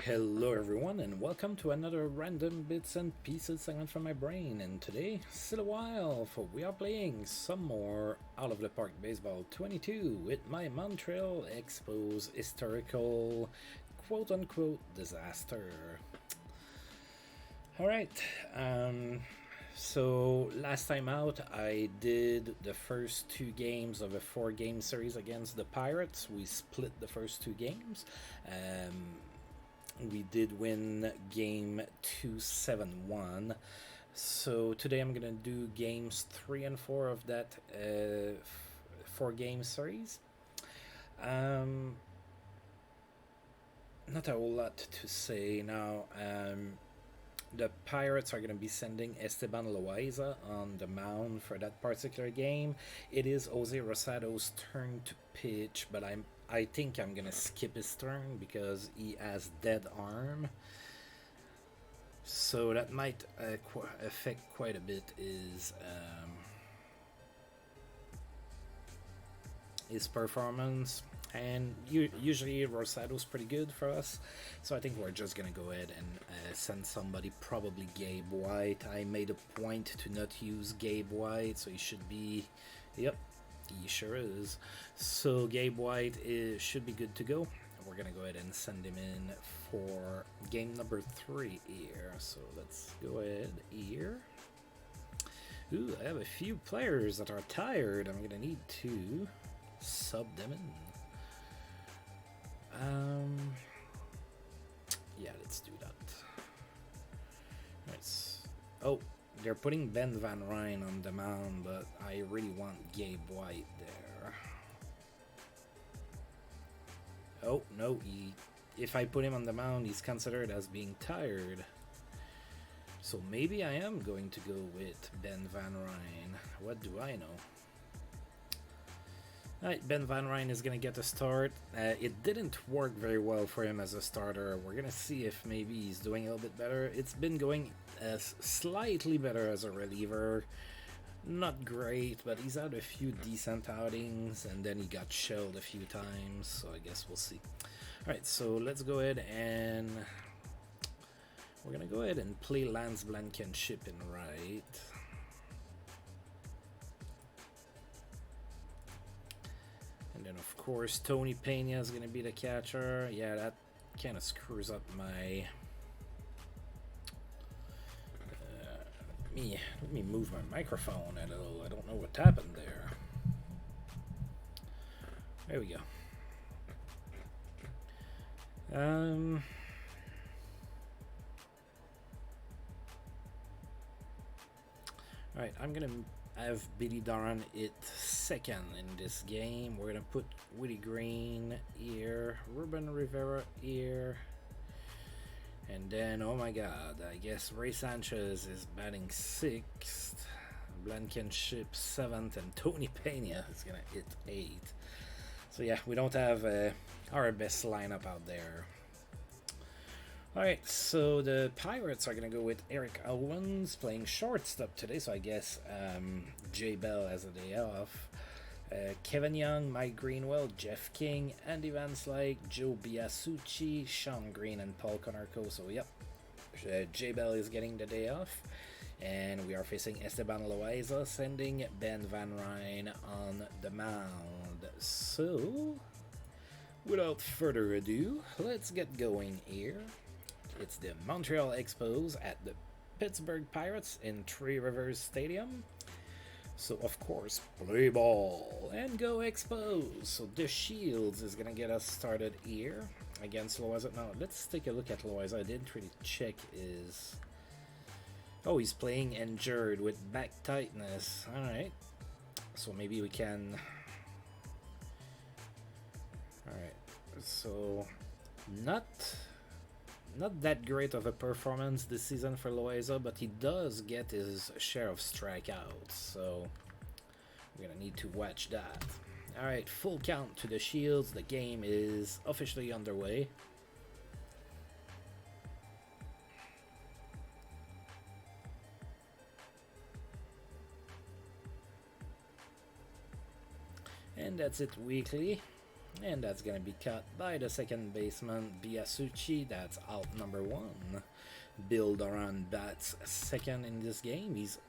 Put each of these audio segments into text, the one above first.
Hello everyone and welcome to another random bits and pieces segment from my brain, and today, still a while, for we are playing some more Out of the Park Baseball 22 with my Montreal Expos historical quote-unquote disaster. Alright, so last time out I did the first two games of a 4-game series against the Pirates. We split the first two games. We did win game 2-7-1. So today I'm gonna do games 3 and 4 of that 4-game series. Not a whole lot to say now. The Pirates are going to be sending Esteban Loaiza on the mound for that particular game. It is Jose Rosado's turn to pitch, but I think I'm going to skip his turn because he has dead arm. So that might affect quite a bit his performance. And usually Rosado's pretty good for us, so I think we're just gonna go ahead and send somebody, probably Gabe White. I made a point to not use Gabe White, so he should be, yep, he sure is. So Gabe White should be good to go. We're gonna go ahead and send him in for game number 3 here. So let's go ahead here. Ooh, I have a few players that are tired. I'm gonna need to sub them in. Yeah, let's do that. Nice. Oh, they're putting Ben Van Ryn on the mound, but I really want Gabe White there. Oh, no, if I put him on the mound, he's considered as being tired. So maybe I am going to go with Ben Van Ryn. What do I know? Alright, Ben Van Ryn is going to get a start. It didn't work very well for him as a starter. We're going to see if maybe he's doing a little bit better. It's been going slightly better as a reliever. Not great, but he's had a few decent outings, and then he got shelled a few times, so I guess we'll see. Alright, so let's go ahead and we're going to go ahead and play Lance Blankenship in right. And then, of course, Tony Pena is going to be the catcher. Yeah, that kind of screws up my... let me move my microphone a little. I don't know what happened there. There we go. Alright, I'm going to have Billy Doran hit second in this game. We're gonna put Willie Green here, Ruben Rivera here, and then, oh my god, I guess Ray Sanchez is batting 6th, Blankenship 7th, and Tony Pena is gonna hit 8th. So yeah, we don't have our best lineup out there. Alright, so the Pirates are going to go with Eric Owens playing shortstop today, so I guess Jay Bell has a day off. Kevin Young, Mike Greenwell, Jeff King, Andy Van Slyke, Joe Biasucci, Sean Green, and Paul Conarco. So yep, Jay Bell is getting the day off. And we are facing Esteban Loaiza, sending Ben Van Ryn on the mound. So, without further ado, let's get going here. It's the Montreal Expos at the Pittsburgh Pirates in Three Rivers Stadium. So, of course, play ball and go Expos. So, the Shields is going to get us started here against Loaiza. Now, let's take a look at Loaiza. I didn't really check his... Oh, he's playing injured with back tightness. Alright. So, maybe we can... Alright. So, not that great of a performance this season for Loaiza, but he does get his share of strikeouts, so we're gonna need to watch that. Alright, full count to the Shields. The game is officially underway. And that's it weekly. And that's going to be cut by the second baseman, Biasucci. That's out number 1. Bill Doran bats second in this game. He's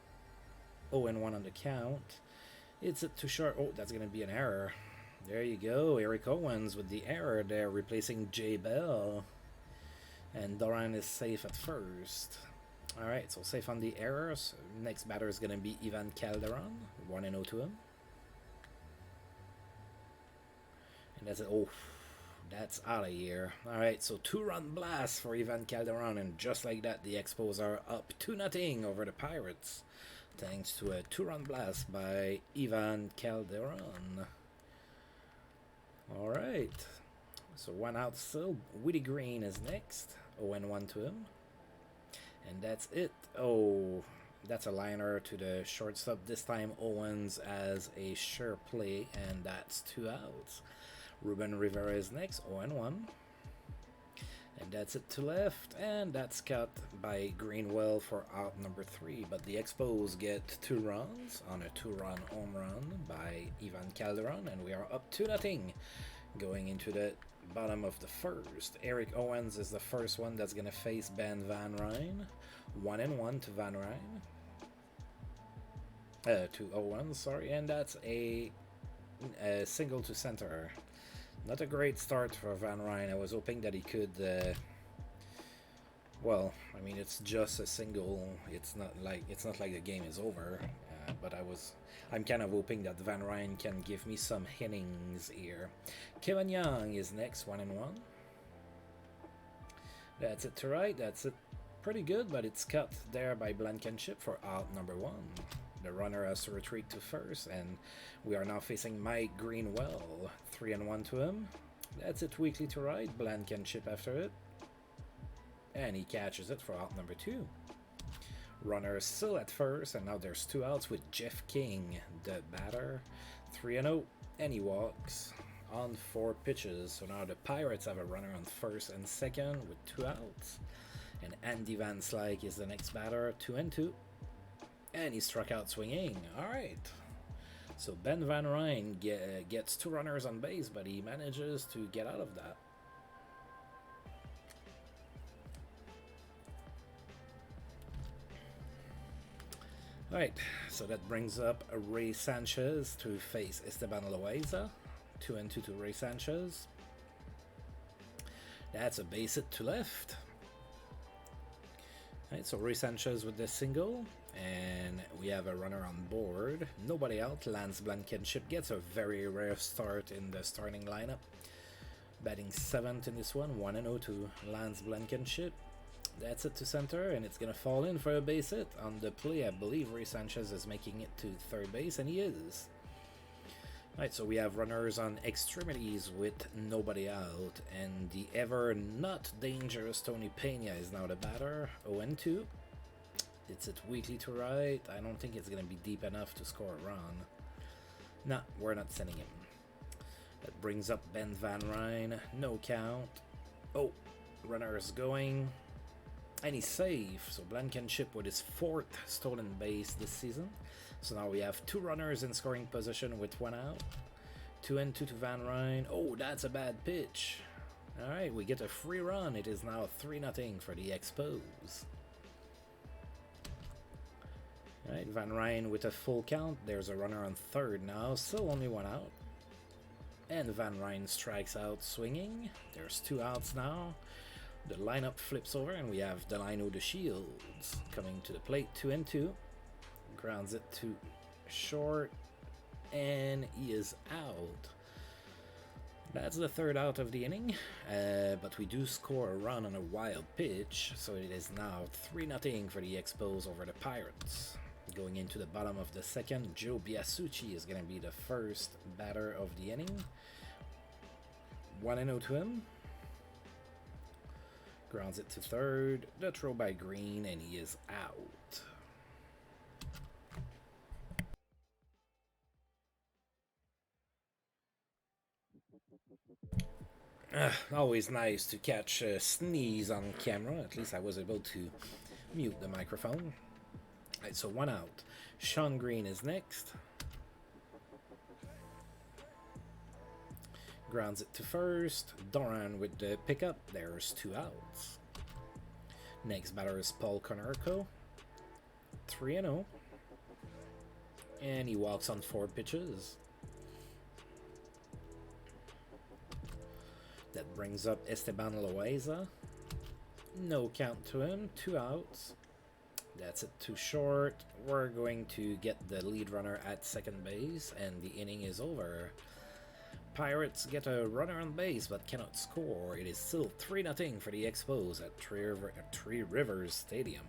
0-1 on the count. It's too short. Oh, that's going to be an error. There you go. Eric Owens with the error there, replacing Jay Bell. And Doran is safe at first. Alright, so safe on the errors. Next batter is going to be Ivan Calderon. 1-0 to him. And that's it. Oh, that's out of here. Alright, so 2-run blast for Ivan Calderon. And just like that, the Expos are up 2-0 over the Pirates. Thanks to a 2-run blast by Ivan Calderon. Alright. So 1 out still. Woody Green is next. 0-1 to him. And that's it. Oh, that's a liner to the shortstop. This time Owens as a sure play, and that's 2 outs. Ruben Rivera is next, 0-1. And that's it to left, and that's cut by Greenwell for out number 3. But the Expos get 2 runs on a 2-run home run by Ivan Calderon, and we are up 2-0 going into the bottom of the first. Eric Owens is the first one that's going to face Ben Van Ryn. 1-1 to Van Ryn. To Owens, sorry, and that's a single to center. Not a great start for Van Ryn. I was hoping that he could. Well, I mean, it's just a single. It's not like the game is over. But I'm kind of hoping that Van Ryn can give me some innings here. Kevin Young is next, 1-1. That's it to right. That's it. Pretty good, but it's cut there by Blankenship for out number 1. The runner has to retreat to first, and we are now facing Mike Greenwell. 3-1 to him. That's it weakly to right. Blankenship after it. And he catches it for out number 2. Runner is still at first, and now there's 2 outs with Jeff King, the batter. 3-0, and he walks on 4 pitches. So now the Pirates have a runner on first and second with 2 outs. And Andy Van Slyke is the next batter, 2-2. And he struck out swinging. Alright. So Ben Van Ryn gets 2 runners on base, but he manages to get out of that. Alright, so that brings up Ray Sanchez to face Esteban Loaiza. 2-2 to Ray Sanchez. That's a base hit to left. Alright, so Ray Sanchez with the single, and we have a runner on board. Nobody out. Lance Blankenship gets a very rare start in the starting lineup. Batting 7th in this one, 1-0 to Lance Blankenship. That's it to center, and it's going to fall in for a base hit. On the play, I believe Ray Sanchez is making it to third base, and he is. Alright, so we have runners on extremities with nobody out, and the ever not dangerous Tony Pena is now the batter, 0-2. It's it weakly to right. I don't think it's going to be deep enough to score a run. Nah, we're not sending him. That brings up Ben Van Ryn, no count. Oh, runner is going, and he's safe. So Blankenship with his 4th stolen base this season. So now we have 2 runners in scoring position with 1 out. 2-2 to Van Ryn. Oh, that's a bad pitch. Alright, we get a free run. It is now 3-0 for the Expos. Alright, Van Ryn with a full count. There's a runner on third now. Still only 1 out. And Van Ryn strikes out swinging. There's 2 outs now. The lineup flips over, and we have Delino DeShields coming to the plate. 2-2. Grounds it to short, and he is out. That's the 3rd out of the inning, but we do score a run on a wild pitch, so it is now 3-0 for the Expos over the Pirates. Going into the bottom of the 2nd, Joe Biasucci is going to be the first batter of the inning. 1-0 to him. Grounds it to 3rd. The throw by Green, and he is out. Always nice to catch a sneeze on camera. At least I was able to mute the microphone. Alright, so 1 out. Sean Green is next. Grounds it to first. Doran with the pickup. There's 2 outs. Next batter is Paul Konerko. 3-0. And he walks on 4 pitches. That brings up Esteban Loaiza. No count to him. 2 outs. That's it, too short. We're going to get the lead runner at second base, and the inning is over. Pirates get a runner on base but cannot score. It is still 3-0 for the Expos at Three Rivers Stadium.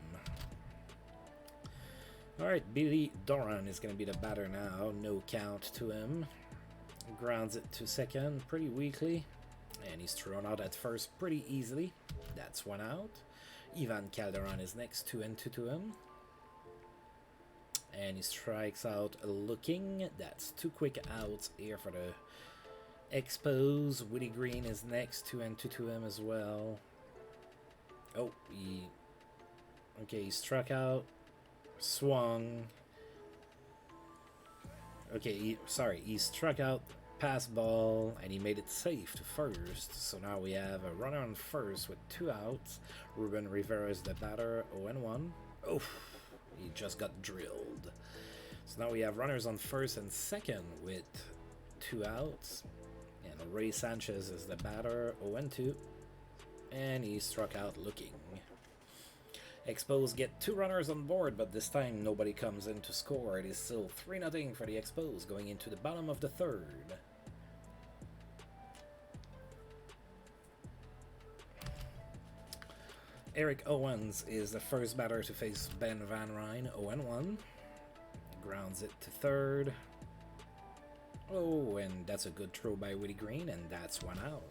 Alright, Billy Doran is going to be the batter now. No count to him. Grounds it to second pretty weakly. And he's thrown out at first pretty easily. That's 1 out. Ivan Calderon is next, 2-2 to him. And he strikes out looking. That's 2 quick outs here for the Expos. Woody Green is next, 2-2 to him as well. Oh, he struck out. Swung. Okay, he struck out. Pass ball, and he made it safe to first. So now we have a runner on first with 2 outs. Ruben Rivera is the batter, 0-1. Oh, he just got drilled. So now we have runners on first and second with 2 outs. And Ray Sanchez is the batter, 0-2. And he struck out looking. Expos get 2 runners on board, but this time nobody comes in to score. It is still 3-0 for the Expos going into the bottom of the 3rd. Eric Owens is the first batter to face Ben Van Ryn, 0-1. Grounds it to third. Oh, and that's a good throw by Woody Green, and that's 1 out.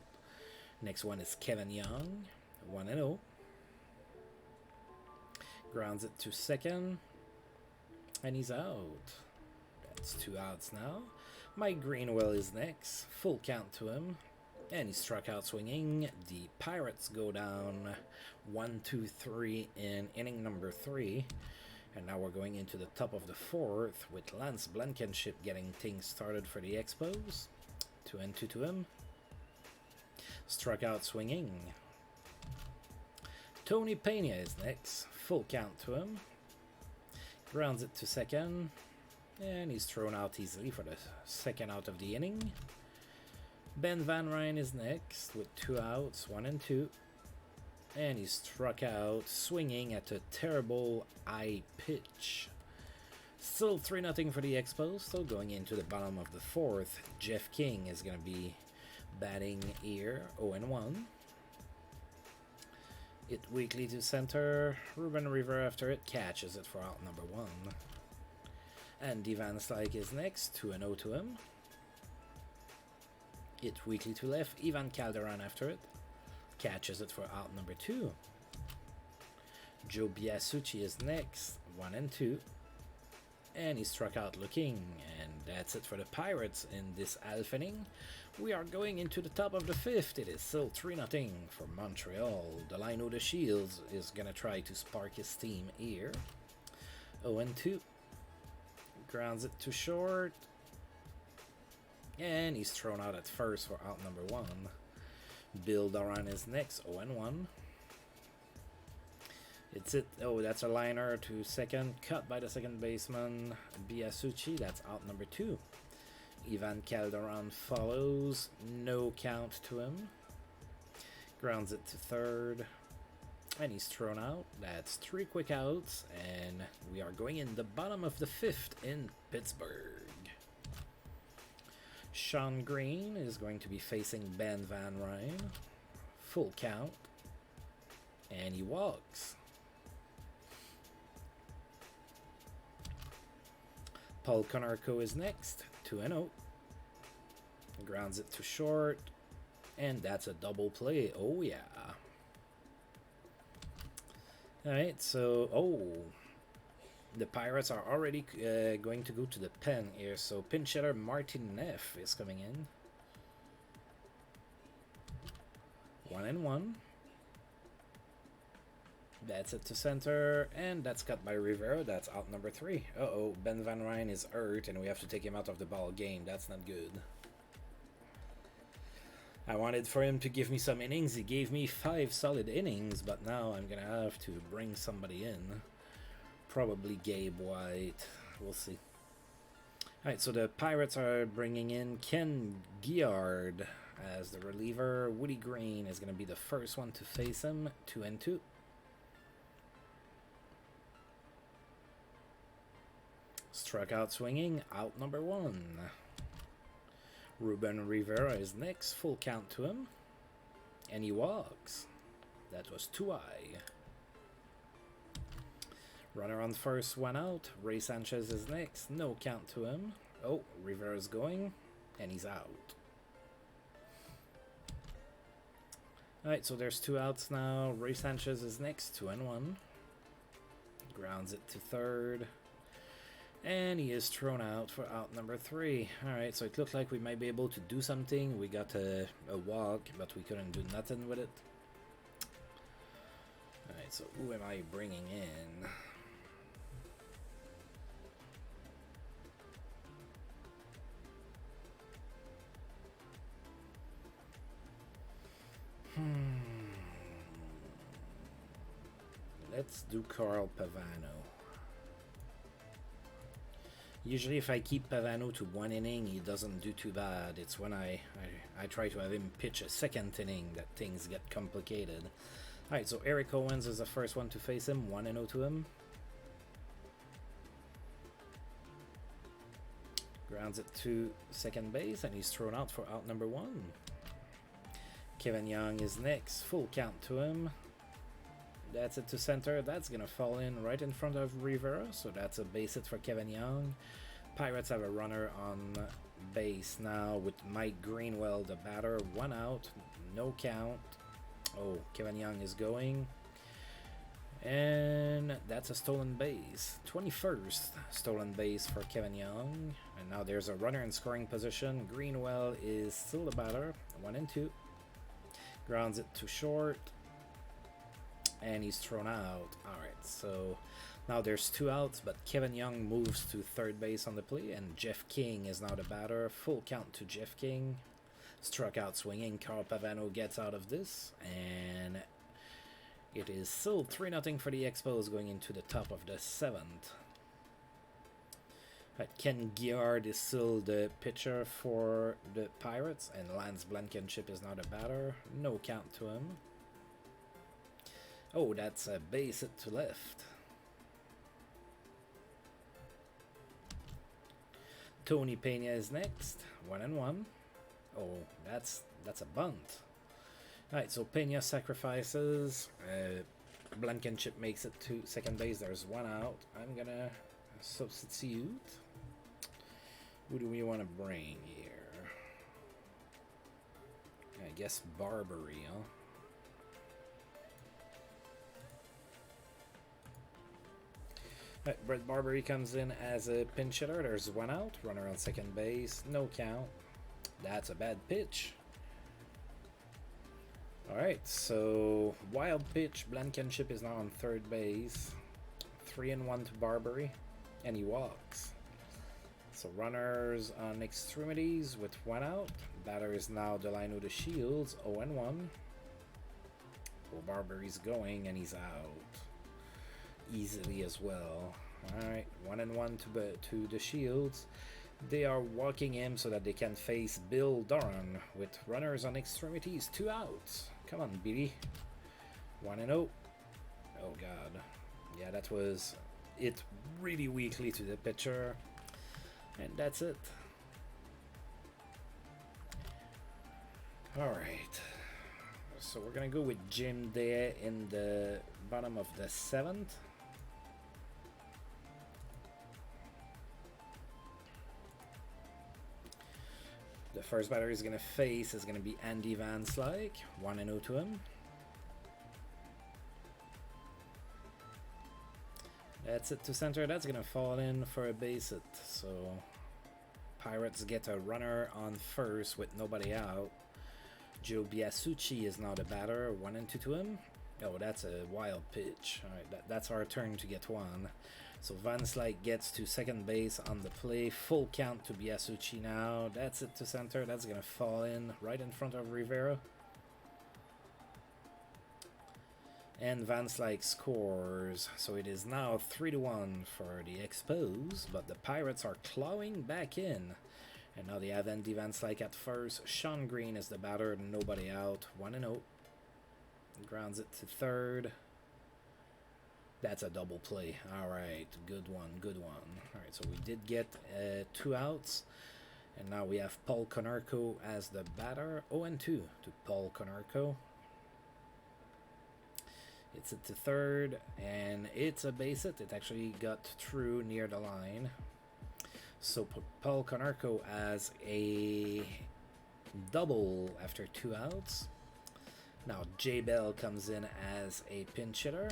Next one is Kevin Young, 1-0. Grounds it to second, and he's out. That's 2 outs now. Mike Greenwell is next, full count to him. And he struck out swinging. The Pirates go down 1-2-3 in inning number 3. And now we're going into the top of the 4th with Lance Blankenship getting things started for the Expos. 2-2 to him. Struck out swinging. Tony Pena is next. Full count to him. Grounds it to second. And he's thrown out easily for the 2nd out of the inning. Ben Van Ryn is next with 2 outs, 1-2. And he struck out swinging at a terrible high pitch. Still 3-0 for the Expos. Still going into the bottom of the 4th. Jeff King is going to be batting here, 0-1. It weakly to center. Ruben Rivera after it catches it for out number 1. And Van Slyke is next, 2-0 to him. It weakly to left. Ivan Calderon after it. Catches it for out number 2. Joe Biasucci is next. 1-2. And he struck out looking. And that's it for the Pirates in this half inning. We are going into the top of the 5th. It is still 3-0 for Montreal. Delino the Shields is going to try to spark his team here. 0-2. Grounds it to short. And he's thrown out at first for out number 1. Bill Doran is next, 0-1. It's it. Oh, that's a liner to second. Cut by the second baseman, Biasucci. That's out number 2. Ivan Calderon follows. No count to him. Grounds it to third. And he's thrown out. That's 3 quick outs. And we are going in the bottom of the 5th in Pittsburgh. Sean Green is going to be facing Ben Van Ryn. Full count. And he walks. Paul Konerko is next. 2-0. Grounds it to short. And that's a double play. Oh, yeah. Alright, so... Oh... The Pirates are already going to go to the pen here, so pinch hitter Martin Neff is coming in. 1-1. That's it to center, and that's cut by Rivera. That's out number 3. Uh-oh, Ben Van Ryn is hurt, and we have to take him out of the ball game. That's not good. I wanted for him to give me some innings. He gave me 5 solid innings, but now I'm gonna have to bring somebody in. Probably Gabe White. We'll see. Alright, so the Pirates are bringing in Ken Giard as the reliever. Woody Green is going to be the first one to face him. 2-2. Struck out swinging. Out number 1. Ruben Rivera is next. Full count to him. And he walks. That was 2 high. Runner on first, 1 out. Ray Sanchez is next. No count to him. Oh, Rivera's going. And he's out. Alright, so there's 2 outs now. Ray Sanchez is next. 2-1. Grounds it to third. And he is thrown out for out number 3. Alright, so it looked like we might be able to do something. We got a walk, but we couldn't do nothing with it. Alright, so who am I bringing in? Let's do Carl Pavano. Usually if I keep Pavano to 1 inning, he doesn't do too bad. It's when I try to have him pitch a 2nd inning that things get complicated. Alright, so Eric Owens is the first one to face him. 1-0 to him. Grounds it to second base, and he's thrown out for out number 1. Kevin Young is next. Full count to him. That's it to center. That's going to fall in right in front of Rivera. So that's a base hit for Kevin Young. Pirates have a runner on base now with Mike Greenwell, the batter. 1 out. No count. Oh, Kevin Young is going. And that's a stolen base. 21st stolen base for Kevin Young. And now there's a runner in scoring position. Greenwell is still the batter. 1-2. Grounds it to short. And he's thrown out. Alright, so now there's 2 outs, but Kevin Young moves to third base on the play, and Jeff King is now the batter. Full count to Jeff King. Struck out swinging. Carl Pavano gets out of this, and it is still 3-0 for the Expos going into the top of the 7th. But Ken Giard is still the pitcher for the Pirates, and Lance Blankenship is now the batter. No count to him. Oh, that's a base hit to left. Tony Pena is next. 1-1. Oh, that's a bunt. Alright, so Pena sacrifices. Blankenship makes it to second base. There's 1 out. I'm gonna substitute. Who do we want to bring here? I guess Barbary, huh? Right, Brett Barbary comes in as a pinch hitter. There's 1 out. Runner on second base. No count. That's a bad pitch. Alright, so wild pitch. Blankenship is now on third base. 3-1 to Barbary. And he walks. So runners on extremities with 1 out. Batter is now Delino de Shields. 0-1. Well, Barbary's going and he's out. Easily as well. Alright, 1-1 to the Shields. They are walking him so that they can face Bill Doran with runners on extremities. 2 outs. Come on, Billy. 1-0. Oh god. Yeah, that was it really weakly to the pitcher. And that's it. Alright. So we're gonna go with Jim there in the bottom of the 7th. The first batter he's going to face is going to be Andy Van Slyke. 1-0 to him. That's it to center. That's going to fall in for a base hit. So Pirates get a runner on first with nobody out. Joe Biasucci is now the batter. 1-2 to him. Oh, that's a wild pitch. All right, that's our turn to get 1. So Van Slyke gets to second base on the play. Full count to Biasucci now. That's it to center. That's going to fall in right in front of Rivera. And Van Slyke scores. So it is now 3-1 for the Expos. But the Pirates are clawing back in. And now they have Andy Van Slyke at first. Sean Green is the batter. Nobody out. 1-0. Grounds it to third. That's a double play. All right, good one, good one. All right, so we did get 2 outs. And now we have Paul Konarko as the batter. 0-2 to Paul Konarko. It's it to third, and it's a base hit. It actually got through near the line. So Paul Konarko has a double after 2 outs. Now Jay Bell comes in as a pinch hitter.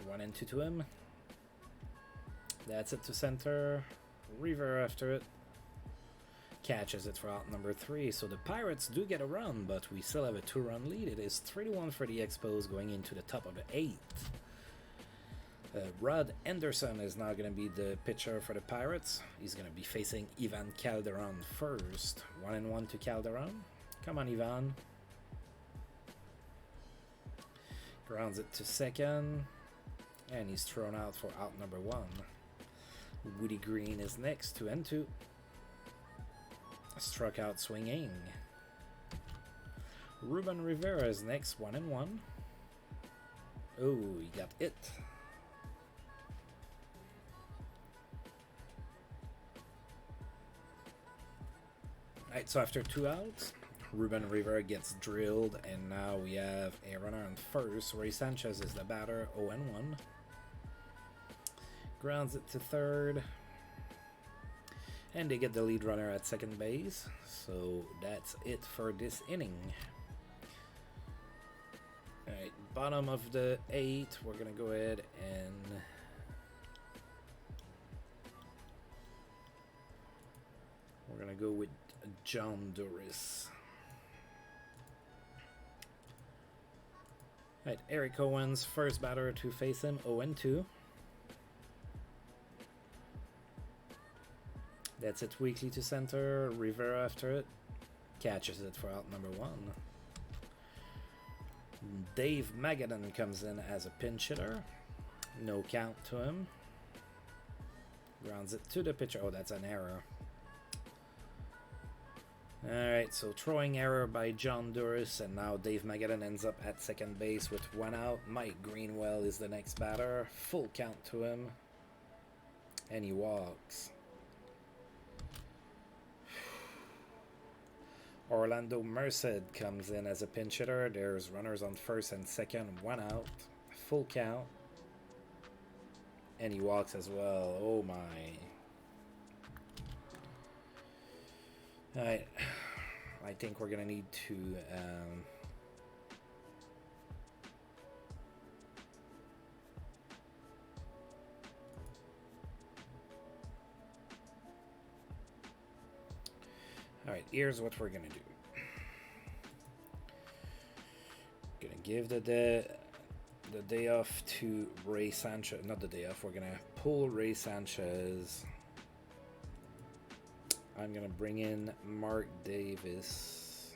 1-2 to him. That's it to center. Rivera after it. Catches it for out number 3. So the Pirates do get a run, but we still have a 2-run lead. It is 3-1 for the Expos going into the top of the 8th. Rod Anderson is now going to be the pitcher for the Pirates. He's going to be facing Ivan Calderon first. 1-1 to Calderon. Come on, Ivan. Grounds it to second. And he's thrown out for out number 1. Woody Green is next, 2-2. Struck out swinging. Ruben Rivera is next, 1-1. Oh, he got it. Alright, so after 2 outs, Ruben Rivera gets drilled, and now we have a runner on first. Ray Sanchez is the batter, 0-1. Grounds it to third. And they get the lead runner at second base. So that's it for this inning. Alright, bottom of the 8th. We're going to go ahead and we're going to go with John Doris. Alright, Eric Owens, first batter to face him, 0-2. That's it weakly to center. Rivera after it. Catches it for out number 1. Dave Magadan comes in as a pinch hitter. No count to him. Grounds it to the pitcher. Oh, that's an error. Alright, so throwing error by John Doris, and now Dave Magadan ends up at second base with 1 out. Mike Greenwell is the next batter. Full count to him. And he walks. Orlando Merced comes in as a pinch hitter. There's runners on first and second, 1 out. Full count. And he walks as well. Oh my. Alright. I think we're going to need to... Alright, here's what we're going to do. Going to give the day off to Ray Sanchez. Not the day off. We're going to pull Ray Sanchez. I'm going to bring in Mark Davis.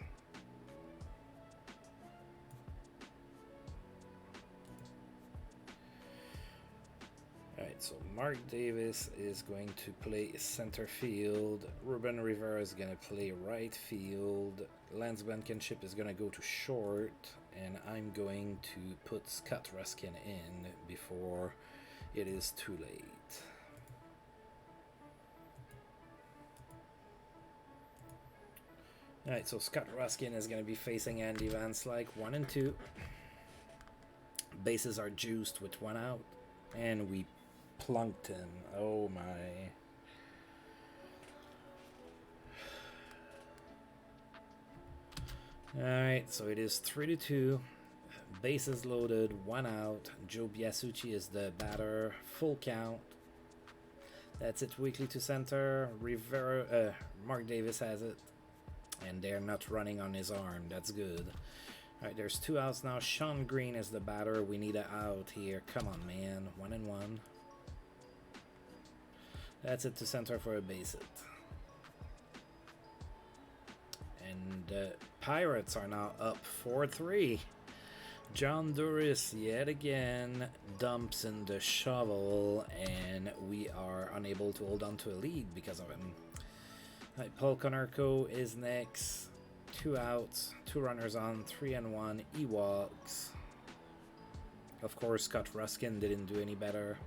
Alright, so Mark Davis is going to play center field. Ruben Rivera is going to play right field. Lance Blankenship is going to go to short. And I'm going to put Scott Ruskin in before it is too late. Alright, so Scott Ruskin is going to be facing Andy Van Slyke, 1-2. Bases are juiced with 1 out. And we plunked him. Oh my. Alright, so it is 3-2. Bases loaded, 1 out. Joe Biasucci is the batter. Full count. That's it weakly to center. Mark Davis has it. And they're not running on his arm. That's good. Alright, there's 2 outs now. Sean Green is the batter. We need an out here. Come on, man. 1-1. That's it to center for a base hit. And the Pirates are now up 4-3. John Duris yet again dumps in the shovel, and we are unable to hold on to a lead because of him. Right, Paul Konarko is next. 2 outs, 2 runners on, 3-1. He walks. Of course, Scott Ruskin didn't do any better.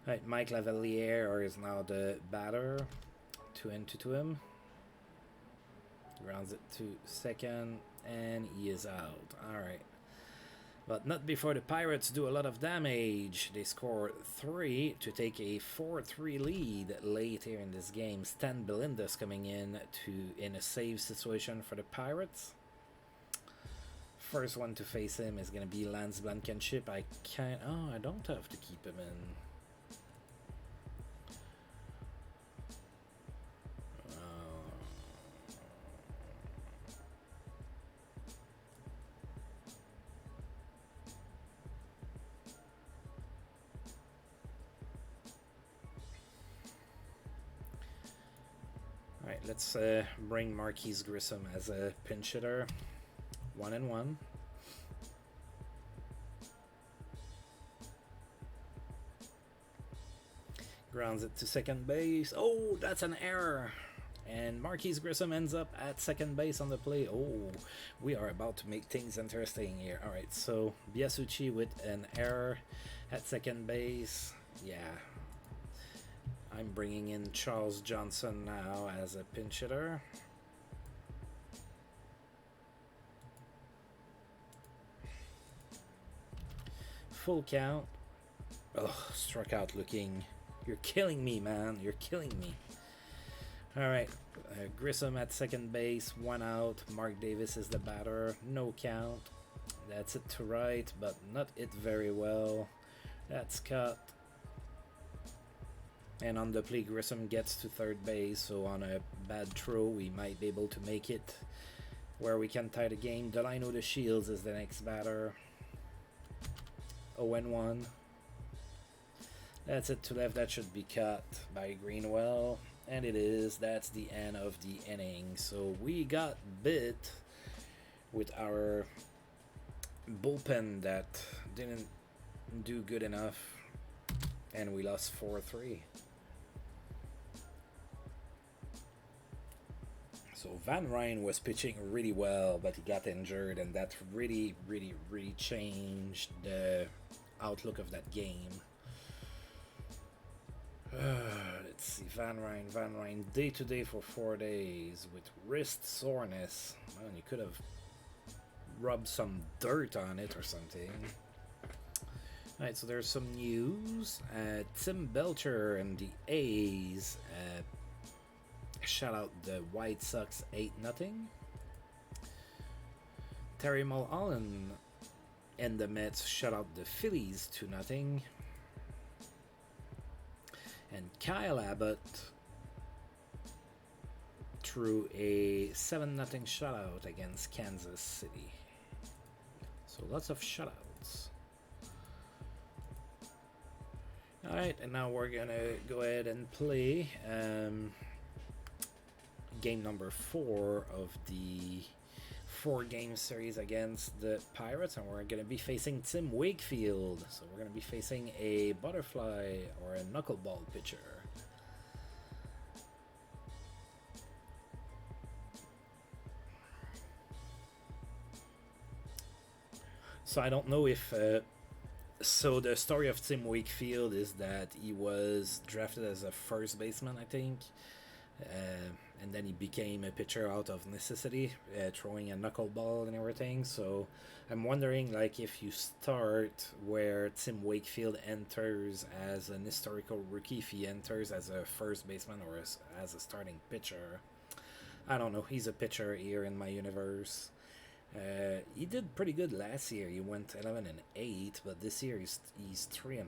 Right, Mike Lavalier is now the batter. 2-2 to him. Grounds it to second, and he is out. Alright. But not before the Pirates do a lot of damage. They score 3 to take a 4-3 lead late here in this game. Stan Belinda's coming in a save situation for the Pirates. First one to face him is going to be Lance Blankenship. I don't have to keep him in. Alright, let's bring Marquise Grissom as a pinch hitter. 1-1. Grounds it to second base. Oh, that's an error. And Marquise Grissom ends up at second base on the play. Oh, we are about to make things interesting here. Alright, so Biasucci with an error at second base. Yeah. I'm bringing in Charles Johnson now as a pinch hitter. Full count. Oh, struck out looking. You're killing me, man. You're killing me. Alright, Grissom at second base, 1 out. Mark Davis is the batter. No count. That's it to right, but not it very well. That's cut. And on the play, Grissom gets to third base, so on a bad throw, we might be able to make it where we can tie the game. Delino De Shields is the next batter. 0-1. That's it to left. That should be cut by Greenwell. And it is. That's the end of the inning. So we got bit with our bullpen that didn't do good enough. And we lost 4-3. So Van Ryn was pitching really well, but he got injured, and that really changed the outlook of that game. Let's see, Van Ryn, day to day for 4 days with wrist soreness. Man, you could have rubbed some dirt on it or something. Alright, so there's some news. Tim Belcher and the A's shut out the White Sox 8-0. Terry Mulholland and the Mets shut out the Phillies 2-0. And Kyle Abbott threw a 7-0 shutout against Kansas City. So lots of shutouts. Alright, and now we're gonna go ahead and play game number 4 of the 4-game series against the Pirates, and we're going to be facing Tim Wakefield. So we're going to be facing a butterfly or a knuckleball pitcher. So I don't know if so the story of Tim Wakefield is that he was drafted as a first baseman, I think. And then he became a pitcher out of necessity, throwing a knuckleball and everything. So I'm wondering, like, if you start where Tim Wakefield enters as an historical rookie, if he enters as a first baseman or as a starting pitcher. I don't know. He's a pitcher here in my universe. He did pretty good last year. He went 11-8, but this year he's 3-5.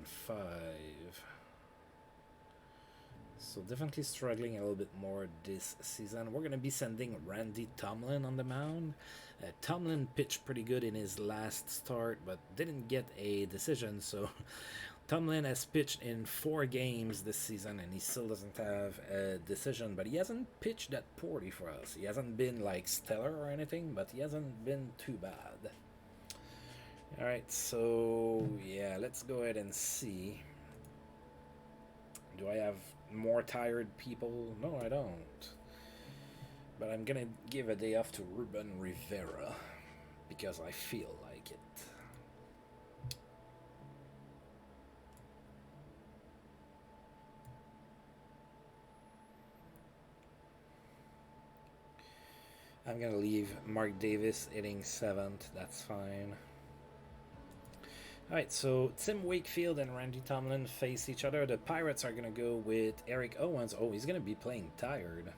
So definitely struggling a little bit more this season. We're going to be sending Randy Tomlin on the mound. Tomlin pitched pretty good in his last start, but didn't get a decision. So Tomlin has pitched in 4 games this season, and he still doesn't have a decision. But he hasn't pitched that poorly for us. He hasn't been like stellar or anything, but he hasn't been too bad. All right, so yeah, let's go ahead and see. Do I have more tired people? No, I don't. But I'm gonna give a day off to Ruben Rivera because I feel like it. I'm gonna leave Mark Davis hitting 7th. That's fine. Alright, so Tim Wakefield and Randy Tomlin face each other. The Pirates are going to go with Eric Owens. Oh, he's going to be playing tired.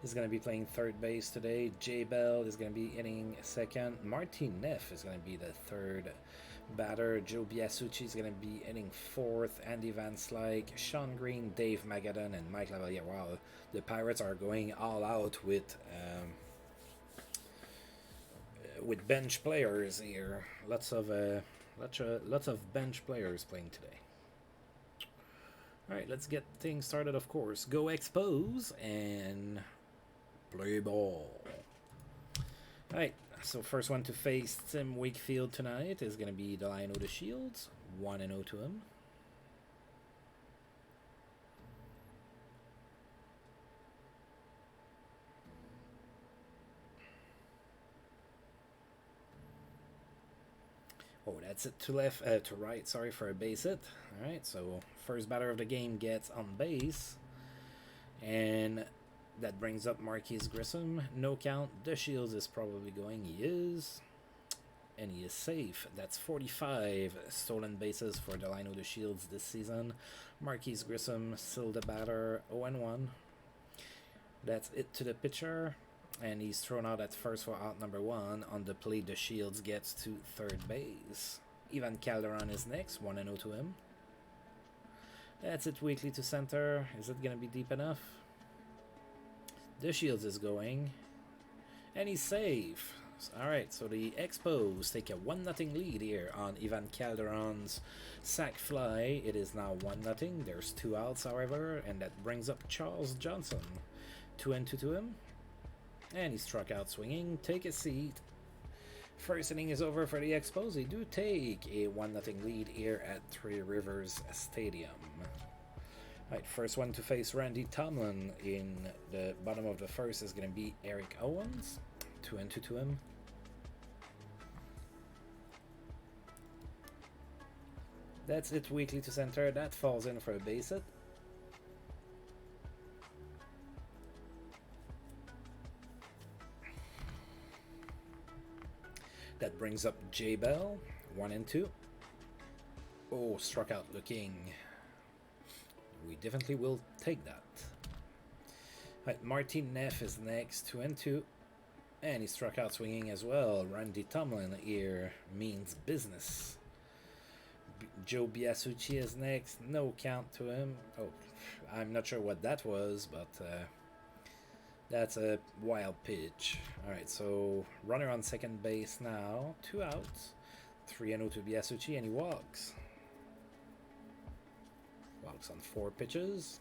He's going to be playing third base today. J. Bell is going to be hitting 2nd. Martin Neff is going to be the 3rd batter. Joe Biasucci is going to be hitting 4th. Andy Van Slyke, Sean Green, Dave Magadan, and Mike Lavalier. Wow, the Pirates are going all out with bench players here. Lots of bench players playing today. Alright, let's get things started, of course. Go Expos and play ball. Alright, so first one to face Tim Wakefield tonight is going to be Delino the Shields. 1-0 to him. Oh, that's it to right, sorry, for a base hit. Alright, so first batter of the game gets on base. And that brings up Marquise Grissom. No count. The Shields is probably going. He is. And he is safe. That's 45 stolen bases for Delino the Shields this season. Marquise Grissom still the batter. 0-1. That's it to the pitcher. And he's thrown out at first for out number 1. On the plate, the Shields gets to third base. Ivan Calderon is next. 1-0 to him. That's it weakly to center. Is it going to be deep enough? The Shields is going. And he's safe. Alright, so the Expos take a 1-0 lead here on Ivan Calderon's sac fly. It is now 1-0. There's 2 outs, however. And that brings up Charles Johnson. 2-2 to him. And he struck out swinging. Take a seat. First inning is over for the Expos. They do take a 1-0 lead here at Three Rivers Stadium. Alright, first one to face Randy Tomlin in the bottom of the first is going to be Eric Owens. 2-2 to him. That's it weakly to center. That falls in for a base hit. That brings up J. Bell, 1-2. Oh, struck out looking. We definitely will take that. Right, Martin Neff is next, 2-2. And he struck out swinging as well. Randy Tomlin here means business. Joe Biasucci is next, no count to him. Oh, I'm not sure what that was, but that's a wild pitch. Alright, so runner on second base now. 2 outs. 3-0 to Biasucci, and he walks. Walks on 4 pitches.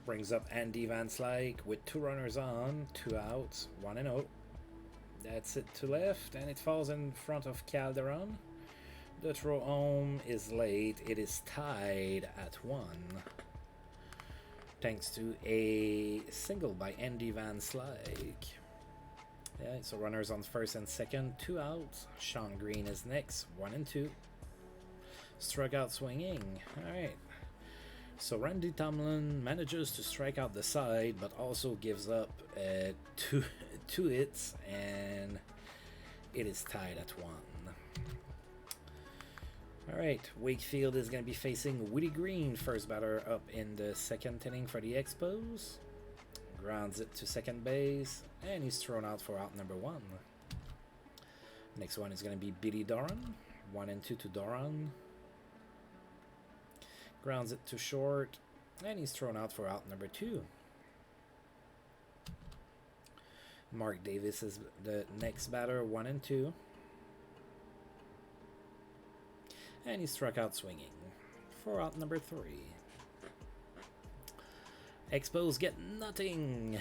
Brings up Andy Van Slyke with 2 runners on. 2 outs. 1-0. That's it to left, and it falls in front of Calderon. The throw home is late. It is tied at 1. Thanks to a single by Andy Van Slyke. Yeah, so runners on first and second, 2 outs. Sean Green is next, 1-2. Struck out swinging. Alright. So Randy Tomlin manages to strike out the side, but also gives up two hits, and it is tied at 1. Alright, Wakefield is going to be facing Woody Green, first batter up in the second inning for the Expos. Grounds it to second base, and he's thrown out for out number 1. Next one is going to be Billy Doran. 1-2 to Doran. Grounds it to short, and he's thrown out for out number 2. Mark Davis is the next batter, 1-2. and he struck out swinging for out number 3. Expos get nothing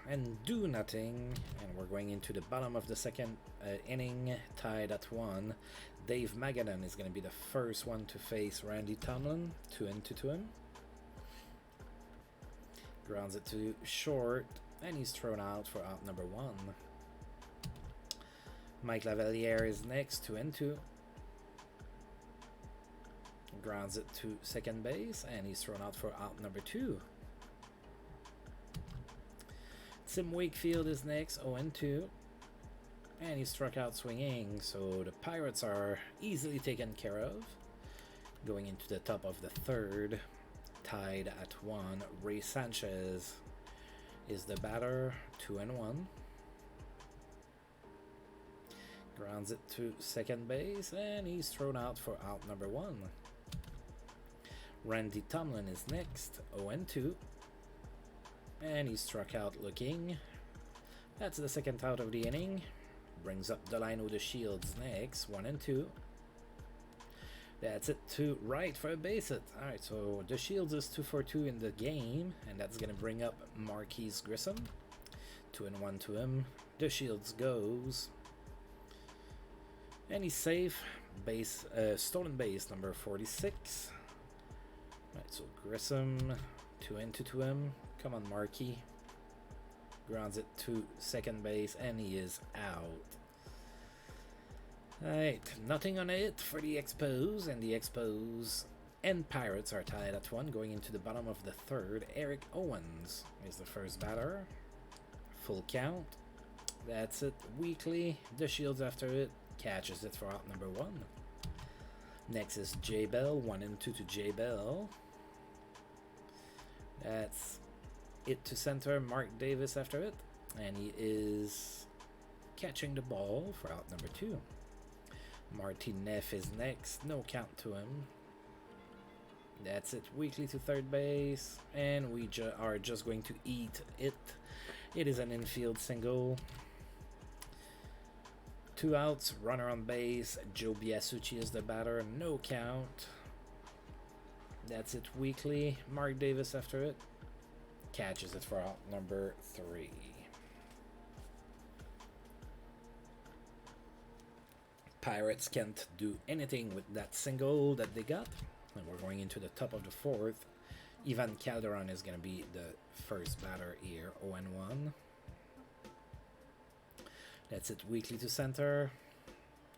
and do nothing, and we're going into the bottom of the second inning, tied at 1. Dave Magadan is going to be the first one to face Randy Tomlin, 2-2 to him. Grounds it to short, and he's thrown out for out number 1. Mike Lavaliere is next, 2-2. Grounds it to second base, and he's thrown out for out number 2. Tim Wakefield is next, 0-2. And he struck out swinging, so the Pirates are easily taken care of. Going into the top of the third, tied at 1. Ray Sanchez is the batter, 2-1. Grounds it to second base, and he's thrown out for out number 1. Randy Tomlin is next, 0-2. And he struck out looking. That's the second out of the inning. Brings up Delino the Shields next, 1-2. That's it to right for a base hit. Alright, so the Shields is 2 for 2 in the game, and that's going to bring up Marquise Grissom. 2-1 to him. The Shields goes. And he's safe. Base, stolen base number 46. Alright, so Grissom, 2-2 to him. Come on, Marquis. Grounds it to second base, and he is out. Alright, nothing on it for the Expos, and the Expos and Pirates are tied at 1. Going into the bottom of the third, Eric Owens is the first batter. Full count. That's it. Weekly. The Shields after it. Catches it for out number 1. Next is J Bell. 1-2 to J Bell. That's it to center. Mark Davis after it. And he is catching the ball for out number 2. Marty Neff is next. No count to him. That's it. Weekly to third base. And we are just going to eat it. It is an infield single. 2 outs. Runner on base. Joe Biasucci is the batter. No count. That's it. Weekly. Mark Davis after it. Catches it for out number 3. Pirates can't do anything with that single that they got. And we're going into the top of the fourth. Ivan Calderon is going to be the first batter here. 0-1. That's it. Weekly to center.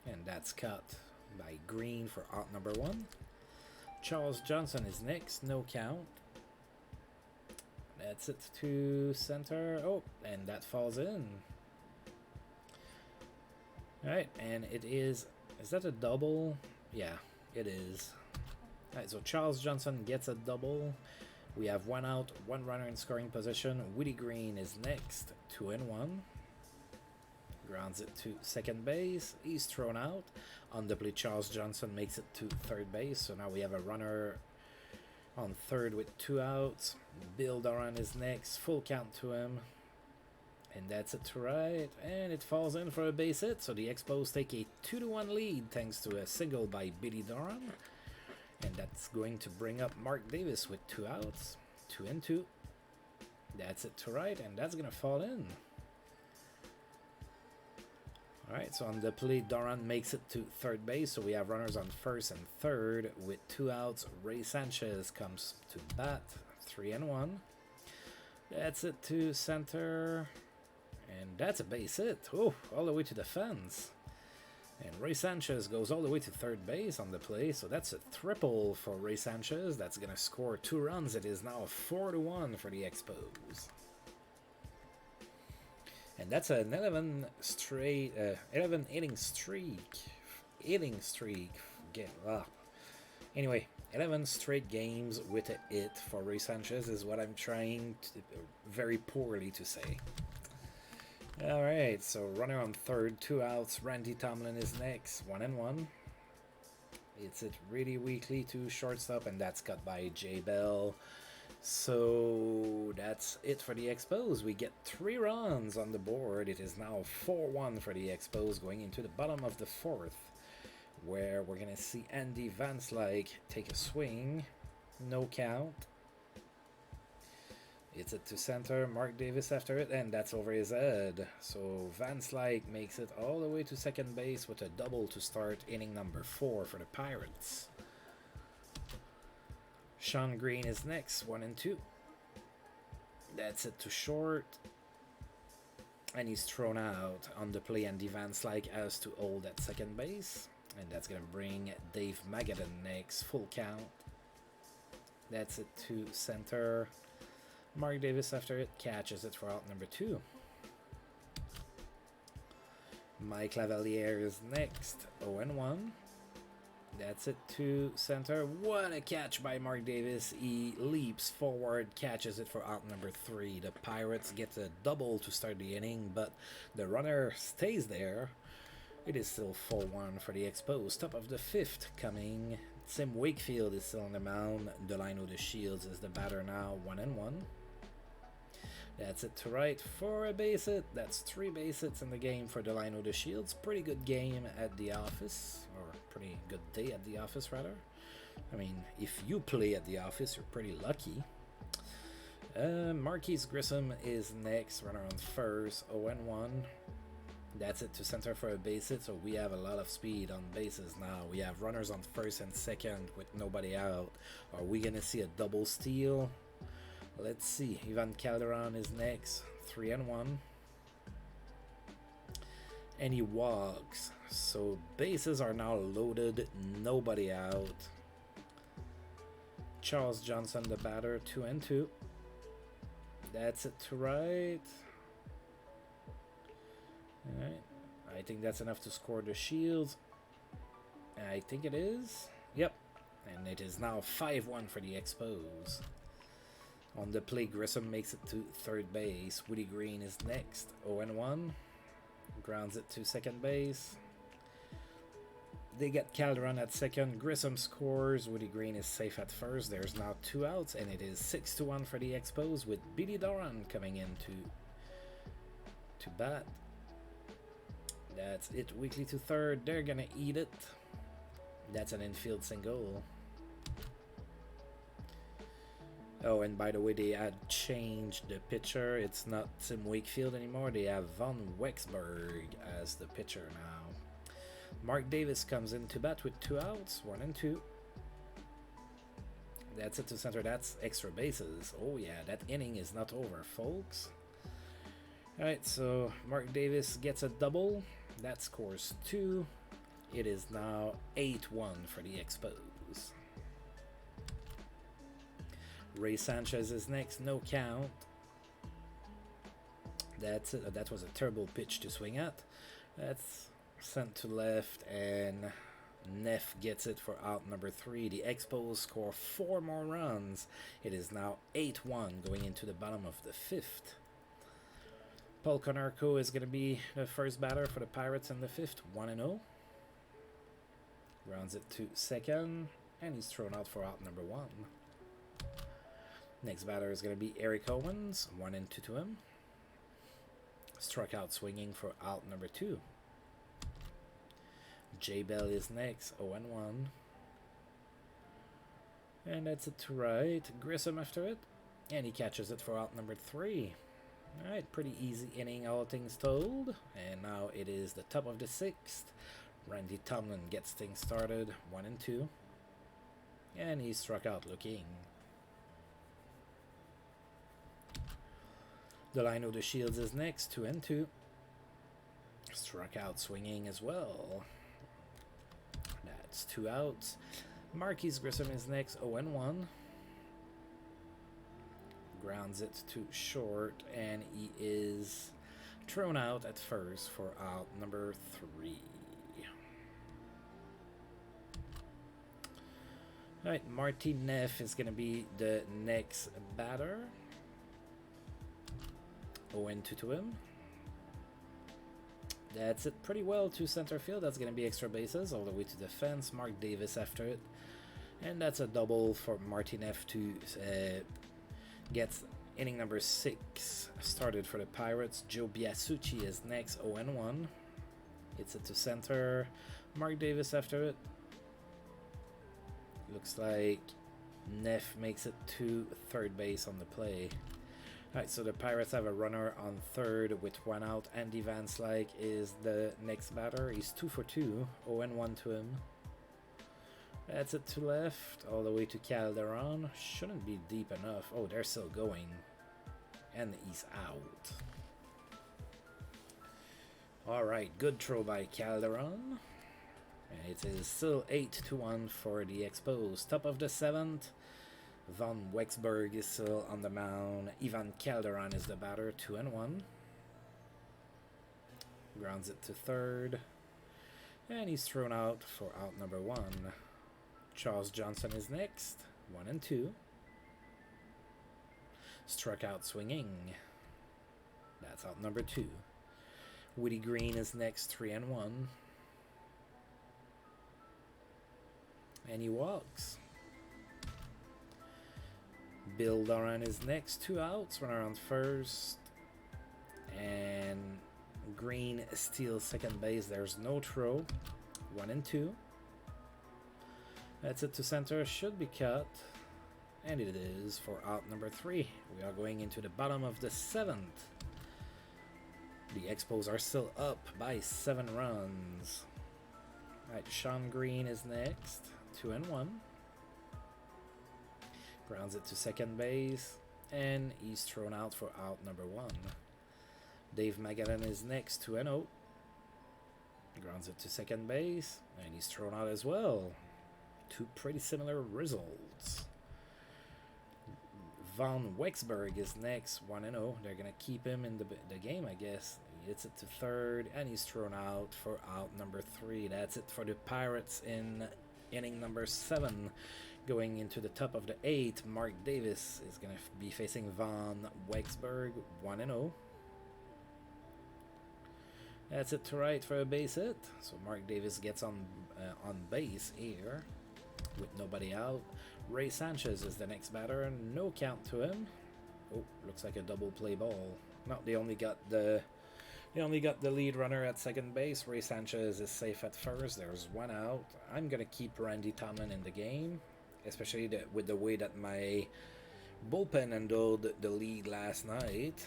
And that's cut by Green for out number 1. Charles Johnson is next. No count. That's it to center. Oh, and that falls in. Alright, and it is that a double? Yeah, it is. Alright, so Charles Johnson gets a double. We have 1 out, 1 runner in scoring position. Willie Green is next, 2-1. Grounds it to second base. He's thrown out. On the play, Charles Johnson makes it to third base. So now we have a runner on third with 2 outs. Bill Doran is next. Full count to him. And that's it to right. And it falls in for a base hit. So the Expos take a 2-1 lead thanks to a single by Billy Doran. And that's going to bring up Mark Davis with 2 outs. 2-2. That's it to right. And that's going to fall in. Alright, so on the play, Doran makes it to third base. So we have runners on first and third with 2 outs. Ray Sanchez comes to bat. 3-1. That's it to center. And that's a base hit. Oh, all the way to the fence. And Ray Sanchez goes all the way to third base on the play. So that's a triple for Ray Sanchez. That's going to score 2 runs. It is now 4-1 for the Expos. And that's an 11 inning streak. Anyway, 11 straight games with a hit for Ray Sanchez is what I'm trying to, very poorly to say. Alright, so runner on third, 2 outs. Randy Tomlin is next, 1-1. It's it really weakly to shortstop, and that's cut by J Bell. So that's it for the Expos. We get 3 runs on the board. It is now 4-1 for the Expos going into the bottom of the fourth. where we're gonna see Andy Van Slyke take a swing. No count. Hits it to center, Mark Davis after it, and that's over his head. So Van Slyke makes it all the way to second base with a double to start inning number 4 for the Pirates. Sean Green is next, 1-2. That's it to short. And he's thrown out on the play, Andy Van Slyke has to hold at second base. And that's going to bring Dave Magadan next, full count. That's it to center. Mark Davis after it catches it for out number 2. Mike Lavalier is next, 0-1. That's it to center. What a catch by Mark Davis. He leaps forward, catches it for out number 3. The Pirates get a double to start the inning, but the runner stays there. It is still 4-1 for the Expos. Top of the 5th coming. Tim Wakefield is still on the mound. Delino De Shields is the batter now, 1-1. That's it to right for a base hit. That's 3 base hits in the game for Delino De Shields. Pretty good game at the office, or pretty good day at the office, rather. I mean, if you play at the office, you're pretty lucky. Marquise Grissom is next, runner on first, 0-1. That's it to center for a base hit, so we have a lot of speed on bases now. We have runners on first and second with nobody out. Are we going to see a double steal? Let's see. Ivan Calderon is next, 3-1. And he walks. So bases are now loaded, nobody out. Charles Johnson, the batter, 2-2. That's it to right. Alright. I think that's enough to score the Shields. I think it is. Yep. And it is now 5-1 for the Expos. On the play, Grissom makes it to third base. Woody Green is next, 0-1. Grounds it to second base. They get Calderon at second. Grissom scores. Woody Green is safe at first. There's now 2 outs, and it is 6-1 for the Expos with Billy Doran coming in to bat. That's it. Weekly to third. They're gonna eat it. That's an infield single. Oh, and by the way, they had changed the pitcher. It's not Tim Wakefield anymore. They have Von Wexberg as the pitcher now. Mark Davis comes in to bat with 2 outs, 1-2. That's it to center. That's extra bases. Oh yeah, that inning is not over, folks. Alright, so Mark Davis gets a double. That scores 2. It is now 8-1 for the Expos. Ray Sanchez is next, no count. That's it. That was a terrible pitch to swing at. That's sent to left, and Neff gets it for out number 3. The Expos score 4 more runs. It is now 8-1 going into the bottom of the 5th. Paul Konarko is going to be the first batter for the Pirates in the 5th, 1-0. Rounds it to second, and he's thrown out for out number 1. Next batter is going to be Eric Owens, 1-2 to him. Struck out swinging for out number 2. Jay Bell is next, 0-1. And that's it to right. Grissom after it, and he catches it for out number 3. Alright, pretty easy inning, all things told. And now it is the top of the 6th. Randy Tomlin gets things started, 1-2. And he struck out looking. Delino De Shields is next, 2-2. Struck out swinging as well. That's 2 outs. Marquise Grissom is next, 0-1. Grounds it to short, and he is thrown out at first for out number 3. Alright, Marty Neff is going to be the next batter. 0-2 to him. That's it pretty well to center field. That's going to be extra bases all the way to the fence. Mark Davis after it. And that's a double for Marty Neff to get inning number 6 started for the Pirates. Joe Biasucci is next, 0-1. Hits it to center. Mark Davis after it. Looks like Neff makes it to third base on the play. Alright, so the Pirates have a runner on third with one out. Andy Van Slyke is the next batter. He's 2 for 2. 0-1 to him. That's it to left. All the way to Calderon. Shouldn't be deep enough. Oh, they're still going. And he's out. Alright, good throw by Calderon. It is still 8-1 for the Expos. Top of the 7th. Von Wexberg is still on the mound. Ivan Calderon is the batter, 2-1. Grounds it to third. And he's thrown out for out number 1. Charles Johnson is next, 1-2. Struck out swinging. That's out number 2. Woody Green is next, 3-1. And he walks. Bill Doran is next, 2 outs, runner on first. And Green steals second base. There's no throw. 1-2. That's it to center. Should be cut. And it is for out number 3. We are going into the bottom of the 7th. The Expos are still up by 7 runs. Alright, Sean Green is next. 2-1. Grounds it to second base. And he's thrown out for out number 1. Dave Magadan is next. 2-0. Grounds it to second base. And he's thrown out as well. 2 pretty similar results. Von Wexberg is next, 1-0. They're going to keep him in the game, I guess. He hits it to third, and he's thrown out for out number 3. That's it for the Pirates in inning number 7. Going into the top of the 8th, Mark Davis is going to be facing Von Wexberg, 1-0. That's it to right for a base hit. So Mark Davis gets on base here with nobody out. Ray Sanchez is the next batter. No count to him. Oh, looks like a double play ball. No, they only got the lead runner at second base. Ray Sanchez is safe at first. There's 1 out. I'm gonna keep Randy Tomlin in the game, especially with the way that my bullpen handled the lead last night.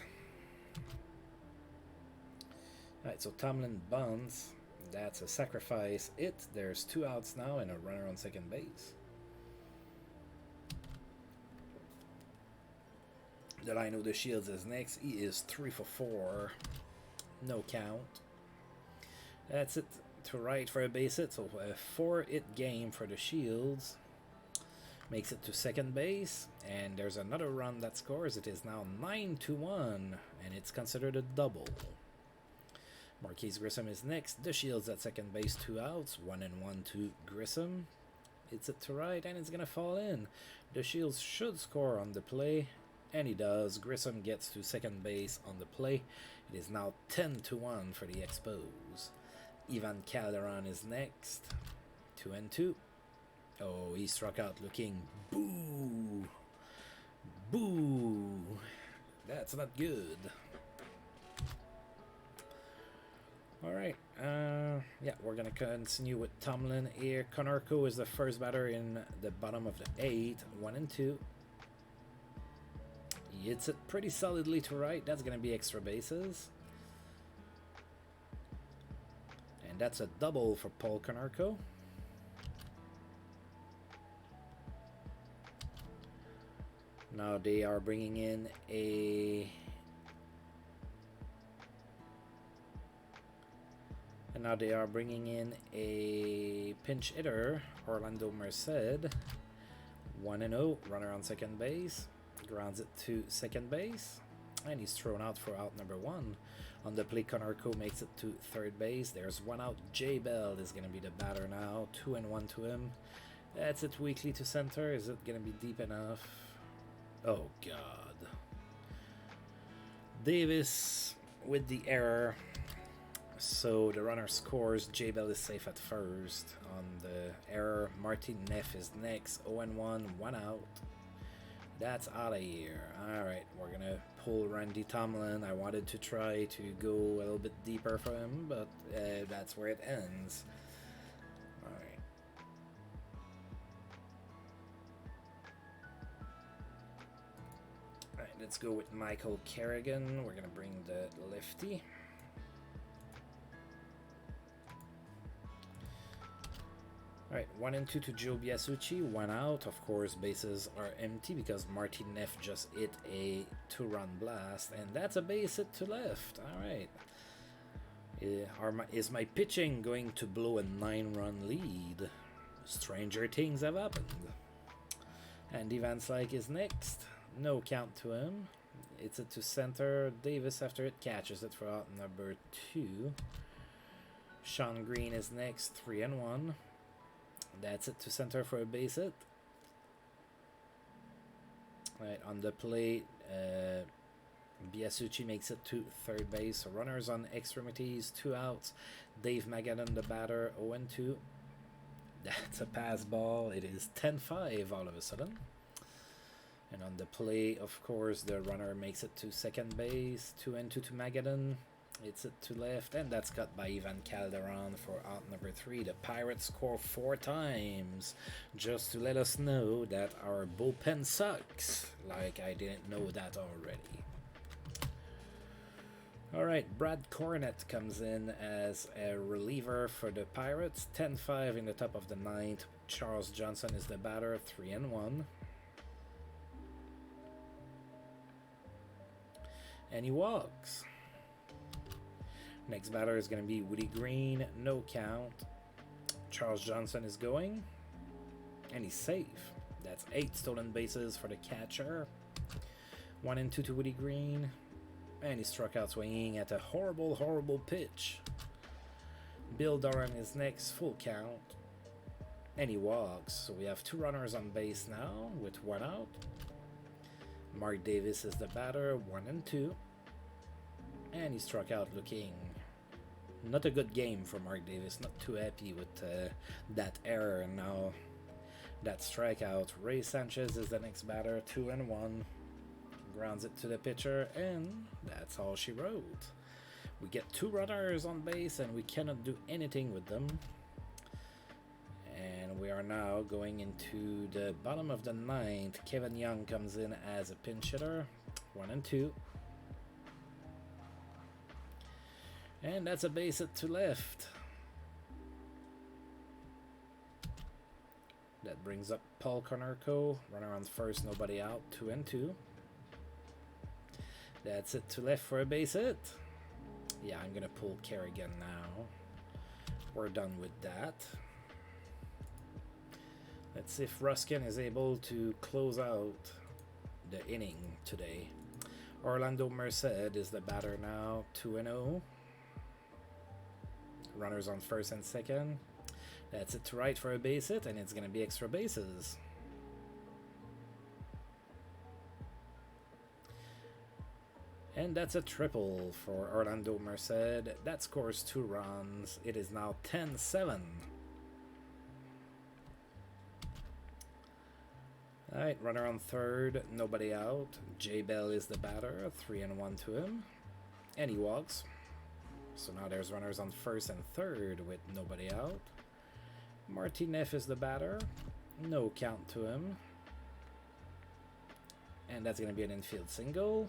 Alright, so Tomlin bunts. That's a sacrifice. There's 2 outs now and a runner on second base. Delino De Shields is next. He is 3 for 4. No count. That's it to right for a base hit. So a 4-hit game for the Shields. Makes it to second base. And there's another run that scores. It is now 9-1. And it's considered a double. Marquise Grissom is next. The Shields at second base, 2 outs. 1-1 to Grissom. Hits it to right, and it's going to fall in. The Shields should score on the play, and he does. Grissom gets to second base on the play. It is now 10-1 for the Expos. Ivan Calderon is next. 2-2. Oh, he struck out looking. Boo! Boo! That's not good. Alright, yeah, we're going to continue with Tomlin here. Konerko is the first batter in the bottom of the 8th, 1-2. He hits it pretty solidly to right. That's going to be extra bases. And that's a double for Paul Konerko. Now they are bringing in a... And now they are bringing in a pinch hitter, Orlando Merced. 1-0, runner on second base. Grounds it to second base. And he's thrown out for out number 1. On the play, Konerko makes it to third base. There's 1 out. Jay Bell is going to be the batter now. 2-1 to him. That's it weakly to center. Is it going to be deep enough? Oh, God. Davis with the error. So the runner scores. Jay Bell is safe at first on the error. Martin Neff is next. 0-1, 1 out. That's out of here. Alright, we're going to pull Randy Tomlin. I wanted to try to go a little bit deeper for him, but that's where it ends. Alright. Alright, let's go with Michael Kerrigan. We're going to bring the lefty. Alright, 1 and 2 to Joe Biasucci, 1 out. Of course, bases are empty because Marty Neff just hit a 2-run blast, and that's a base hit to left. Alright. Is my pitching going to blow a 9-run lead? Stranger things have happened. Andy Van Slyke is next. No count to him. It's it to center. Davis, after it, catches it for out number 2. Sean Green is next, 3 and 1. That's it to center for a base hit. Right, on the plate, Biasucci makes it to third base. Runners on extremities, 2 outs. Dave Magadan, the batter, 0 and 2. That's a pass ball. It is 10-5 all of a sudden. And on the play, of course, the runner makes it to second base, 2 and 2 to Magadan. It's it to left, and that's cut by Ivan Calderon for out number 3. The Pirates score 4 times, just to let us know that our bullpen sucks, like I didn't know that already. Alright, Brad Cornett comes in as a reliever for the Pirates. 10-5 in the top of the 9th. Charles Johnson is the batter, 3 and 1. And he walks. Next batter is going to be Woody Green. No count. Charles Johnson is going. And he's safe. That's 8 stolen bases for the catcher. 1 and 2 to Woody Green. And he struck out swinging at a horrible, horrible pitch. Bill Doran is next. Full count. And he walks. So we have 2 runners on base now with 1 out. Mark Davis is the batter. 1 and 2. And he struck out looking. Not a good game for Mark Davis. Not too happy with that error. Now that strikeout. Ray Sanchez is the next batter. 2 and 1. Grounds it to the pitcher. And that's all she wrote. We get 2 runners on base and we cannot do anything with them. And we are now going into the bottom of the 9th. Kevin Young comes in as a pinch hitter. 1 and 2. And that's a base hit to left. That brings up Paul Konerko. Runner on first, nobody out. 2 and 2. That's it to left for a base hit. Yeah, I'm going to pull Kerrigan now. We're done with that. Let's see if Ruskin is able to close out the inning today. Orlando Merced is the batter now. 2 and 0. Runners on first and second. That's it to right for a base hit, and it's going to be extra bases. And that's a triple for Orlando Merced. That scores 2 runs. It is now 10-7. Alright, runner on third, nobody out. Jay Bell is the batter, 3 and 1 to him. And he walks. So now there's runners on first and third with nobody out. Marty Neff is the batter. No count to him. And that's going to be an infield single.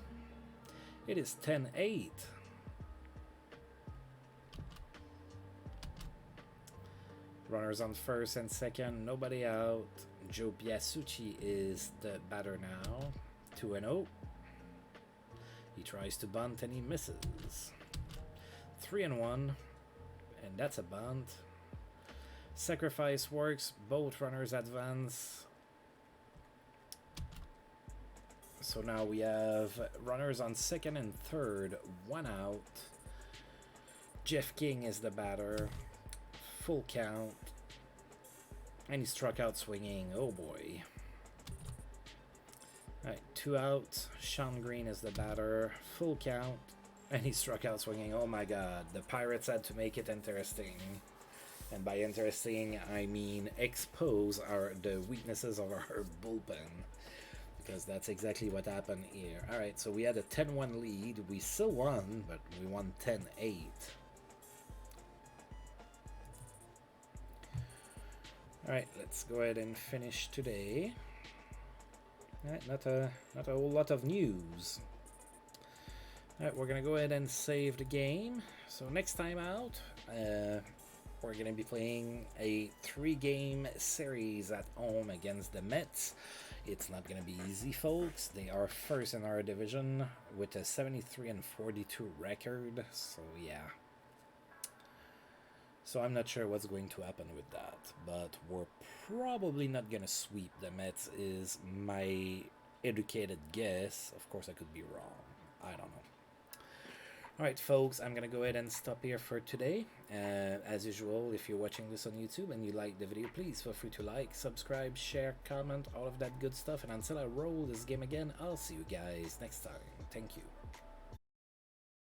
It is 10-8. Runners on first and second, nobody out. Joe Biasucci is the batter now. 2 and 0. He tries to bunt and he misses. 3 and 1. And that's a bunt. Sacrifice works. Both runners advance. So now we have runners on second and third. 1 out. Jeff King is the batter. Full count. And he struck out swinging. Oh boy. Alright, 2 outs. Sean Green is the batter. Full count. And he struck out swinging. Oh my god. The Pirates had to make it interesting. And by interesting, I mean expose the weaknesses of our bullpen. because that's exactly what happened here. Alright, so we had a 10-1 lead. We still won, but we won 10-8. Alright, let's go ahead and finish today. Alright, not a whole lot of news. Alright, we're gonna go ahead and save the game. So next time out, we're gonna be playing a 3-game series at home against the Mets. It's not gonna be easy, folks. They are first in our division with a 73-42 record. So yeah. So I'm not sure what's going to happen with that, but we're probably not gonna sweep the Mets is my educated guess. Of course, I could be wrong. I don't know. Alright, folks, I'm gonna go ahead and stop here for today. As usual, if you're watching this on YouTube and you like the video, please feel free to like, subscribe, share, comment, all of that good stuff. And until I roll this game again, I'll see you guys next time. Thank you.